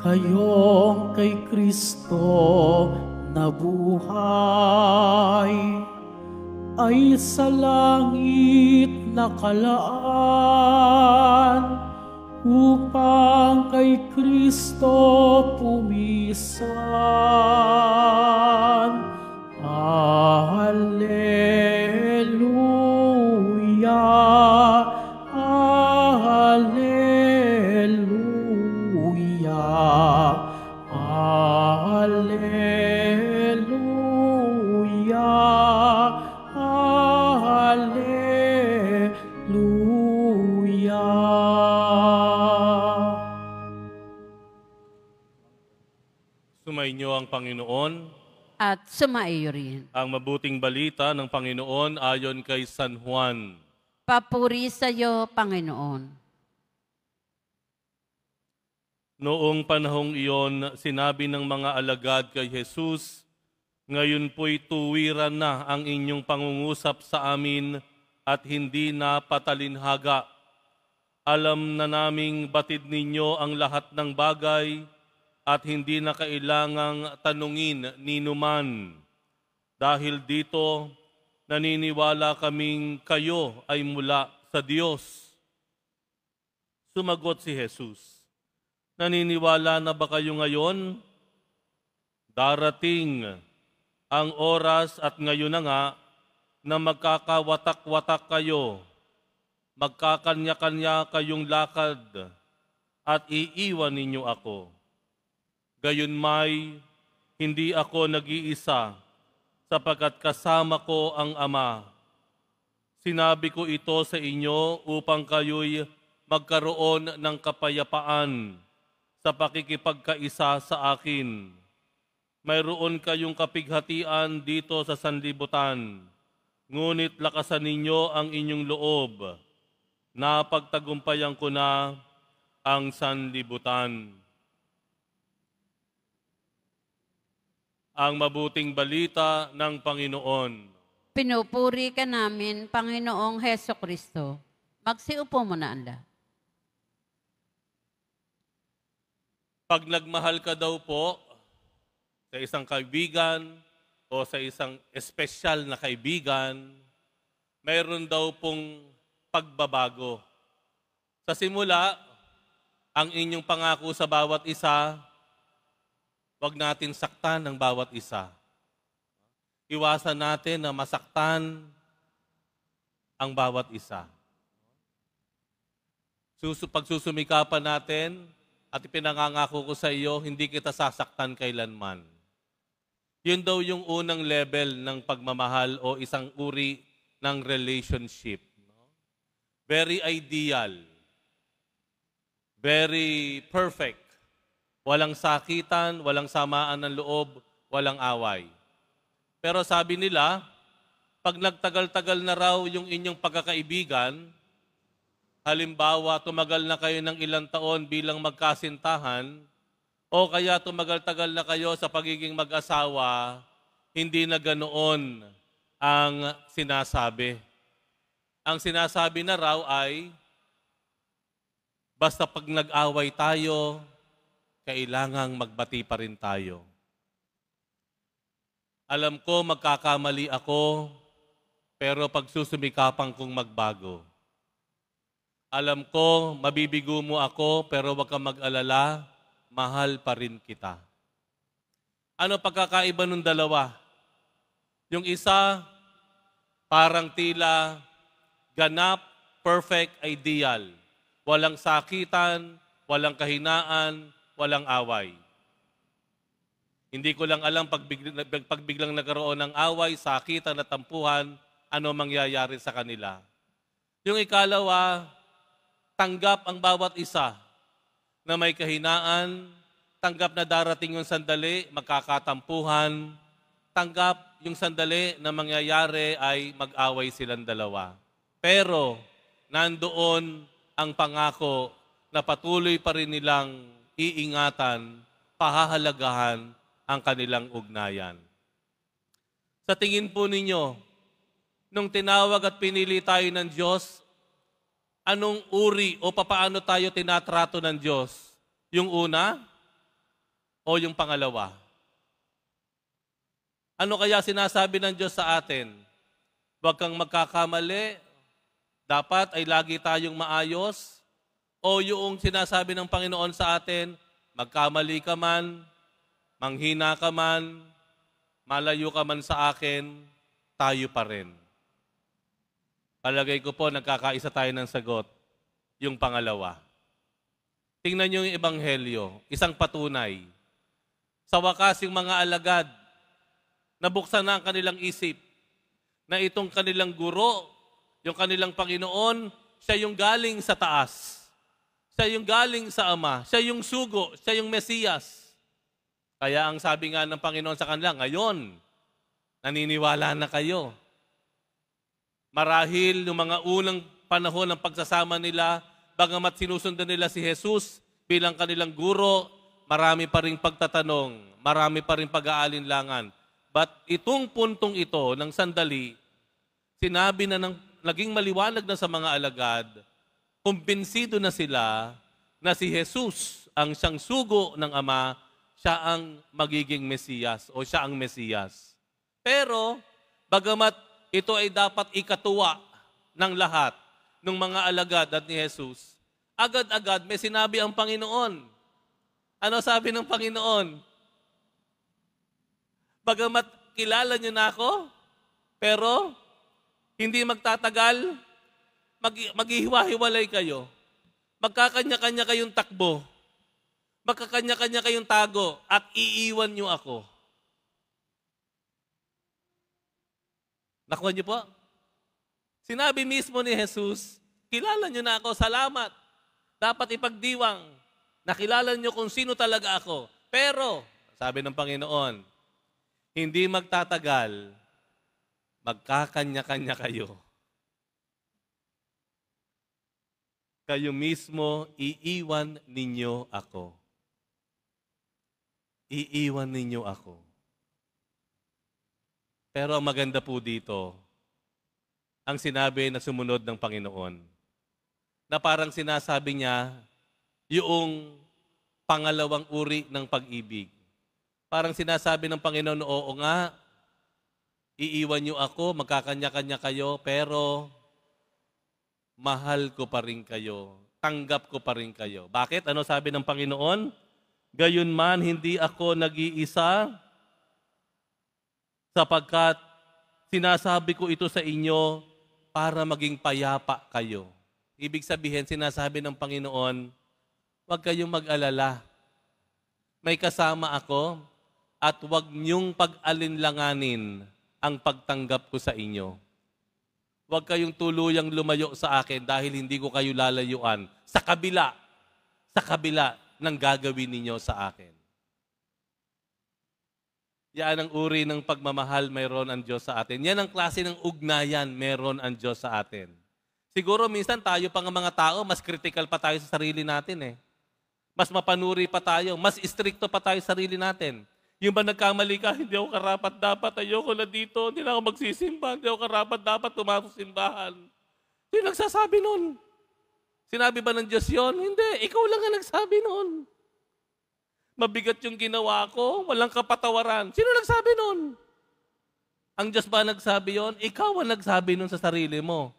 kayong kay Kristo nabuhay, ay sa langit nakalaan, upang kay Kristo pumisan. Alleluia, Alleluia, Alleluia, Alleluia. Sumainyo ang Panginoon. At sumaiyo rin. Ang mabuting balita ng Panginoon ayon kay San Juan. Papuri sa iyo, Panginoon. Noong panahong iyon, sinabi ng mga alagad kay Jesus, "Ngayon po'y tuwiran na ang inyong pangungusap sa amin at hindi na patalinhaga. Alam na naming batid ninyo ang lahat ng bagay at hindi na kailangang tanungin ninuman. Dahil dito, naniniwala kaming kayo ay mula sa Diyos." Sumagot si Jesus, "Naniniwala na ba kayo ngayon? Darating ang oras at ngayon na nga na magkakawatak-watak kayo, magkakanya-kanya kayong lakad at iiwan ninyo ako. Gayunmay, hindi ako nag-iisa, sapagkat kasama ko ang Ama. Sinabi ko ito sa inyo upang kayo'y magkaroon ng kapayapaan sa pakikipagkaisa sa akin. Mayroon kayong kapighatian dito sa sanlibutan, ngunit lakasan ninyo ang inyong loob. Napagtagumpayan ko na ang sanlibutan." Ang mabuting balita ng Panginoon. Pinupuri ka namin, Panginoong Heso Kristo. Magsiupo mo na ang lahat. Pag nagmahal ka daw po sa isang kaibigan o sa isang espesyal na kaibigan, mayroon daw pong pagbabago. Sa simula, ang inyong pangako sa bawat isa, huwag natin saktan ng bawat isa. Iwasan natin na masaktan ang bawat isa. Pagsusumikapan natin at ipinangangako ko sa iyo, hindi kita sasaktan kailanman. Yun daw yung unang level ng pagmamahal o isang uri ng relationship. Very ideal. Very perfect. Walang sakitan, walang samaan ng loob, walang away. Pero sabi nila, pag nagtagal-tagal na raw yung inyong pagkakaibigan, halimbawa tumagal na kayo ng ilang taon bilang magkasintahan, o kaya tumagal-tagal na kayo sa pagiging mag-asawa, hindi na ganoon ang sinasabi. Ang sinasabi na raw ay, basta pag nag-away tayo, kailangang magbati pa rin tayo. Alam ko magkakamali ako, pero pagsusumikapan kong magbago. Alam ko mabibigo mo ako, pero huwag kang mag-alala, mahal pa rin kita. Ano pagkakaiba ng dalawa? Yung isa, parang tila ganap, perfect, ideal. Walang sakitan, walang kahinaan, walang away. Hindi ko lang alam pag biglang nagkaroon ng away, sakitan at tampuhan, ano mangyayari sa kanila. Yung ikalawa, tanggap ang bawat isa na may kahinaan, tanggap na darating yung sandali, magkakatampuhan, tanggap yung sandali na mangyayari ay mag-away silang dalawa. Pero nandoon ang pangako na patuloy pa rin nilang iingatan, pahahalagahan ang kanilang ugnayan. Sa tingin po ninyo, nung tinawag at pinili tayo ng Diyos, anong uri o papaano tayo tinatrato ng Diyos? Yung una, o yung pangalawa? Ano kaya sinasabi ng Diyos sa atin? Huwag kang magkakamali, dapat ay lagi tayong maayos? O yung sinasabi ng Panginoon sa atin, magkamali ka man, manghina ka man, malayo ka man sa akin, tayo pa rin. Palagay ko po, nagkakaisa tayo ng sagot, yung pangalawa. Tingnan niyo yung Ebanghelyo, isang patunay. Sa wakas, yung mga alagad, nabuksan na ang kanilang isip, na itong kanilang guro, yung kanilang Panginoon, siya yung galing sa taas. Siya yung galing sa Ama. Siya yung sugo. Siya yung Mesiyas. Kaya ang sabi nga ng Panginoon sa kanila, ngayon, naniniwala na kayo. Marahil yung mga unang panahon ng pagsasama nila, bagamat sinusundan nila si Jesus bilang kanilang guro, marami pa ring pagtatanong, marami pa ring pag-aalinlangan. But itong puntong ito ng sandali, sinabi na naging maliwanag na sa mga alagad, kumbinsido na sila na si Jesus ang siyang sugo ng Ama, siya ang magiging Mesiyas o siya ang Mesiyas. Pero, bagamat ito ay dapat ikatuwa ng lahat ng mga alagad at ni Jesus, agad-agad may sinabi ang Panginoon. Ano sabi ng Panginoon? Bagamat kilala niyo na ako, pero hindi magtatagal, maghihiwa-hiwalay kayo. Magkakanya-kanya kayong takbo. Magkakanya-kanya kayong tago at iiwan niyo ako. Nakuha niyo po? Sinabi mismo ni Jesus, kilala niyo na ako, salamat. Dapat ipagdiwang. Nakilala niyo kung sino talaga ako. Pero, sabi ng Panginoon, hindi magtatagal, magkakanya-kanya kayo. Kayo mismo, iiwan ninyo ako. Iiwan ninyo ako. Pero ang maganda po dito, ang sinabi na sumunod ng Panginoon, na parang sinasabi niya yung pangalawang uri ng pag-ibig. Parang sinasabi ng Panginoon, oo nga, iiwan niyo ako, magkakanya-kanya kayo, pero mahal ko pa rin kayo. Tanggap ko pa rin kayo. Bakit? Ano sabi ng Panginoon? Gayunman, hindi ako nag-iisa sapagkat sinasabi ko ito sa inyo para maging payapa kayo. Ibig sabihin, sinasabi ng Panginoon, huwag kayong mag-alala. May kasama ako at huwag niyong pag-alinlanganin ang pagtanggap ko sa inyo. Huwag kayong tuluyang lumayo sa akin dahil hindi ko kayo lalayuan sa kabila ng gagawin ninyo sa akin. Yan ang uri ng pagmamahal mayroon ang Diyos sa atin. Yan ang klase ng ugnayan mayroon ang Diyos sa atin. Siguro minsan tayo pang mga tao, mas critical pa tayo sa sarili natin eh. Mas mapanuri pa tayo, mas stricto pa tayo sa sarili natin. Yung ba nagkamali ka, hindi ako karapat-dapat, ayoko na dito, hindi na ako magsisimba, hindi ako karapat-dapat tumasok sa simbahan. Sino nagsasabi nun? Sinabi ba ng Diyos yun? Hindi, ikaw lang ang nagsabi nun. Mabigat yung ginawa ko, walang kapatawaran. Sino nagsabi nun? Ang Diyos ba nagsabi yon? Ikaw ang nagsabi nun sa sarili mo.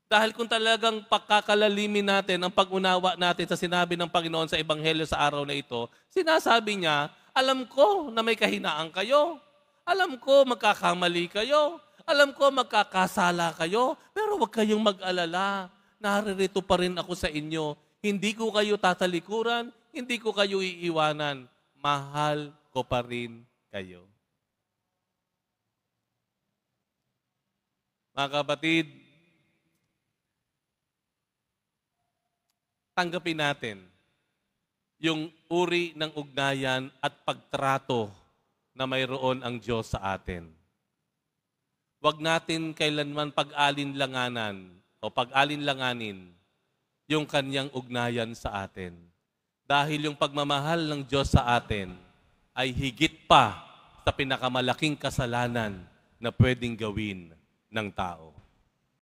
Dahil kung talagang pagkakalalimin natin ang pag-unawa natin sa sinabi ng Panginoon sa Ebanghelyo sa araw na ito, sinasabi niya, alam ko na may kahinaan kayo. Alam ko magkakamali kayo. Alam ko magkakasala kayo. Pero huwag kayong mag-alala. Naririto pa rin ako sa inyo. Hindi ko kayo tatalikuran. Hindi ko kayo iiwanan. Mahal ko pa rin kayo. Mga kapatid, tanggapin natin yung uri ng ugnayan at pagtrato na mayroon ang Diyos sa atin. Huwag natin kailanman pag-alinlanganin yung kanyang ugnayan sa atin. Dahil yung pagmamahal ng Diyos sa atin ay higit pa sa pinakamalaking kasalanan na pwedeng gawin ng tao.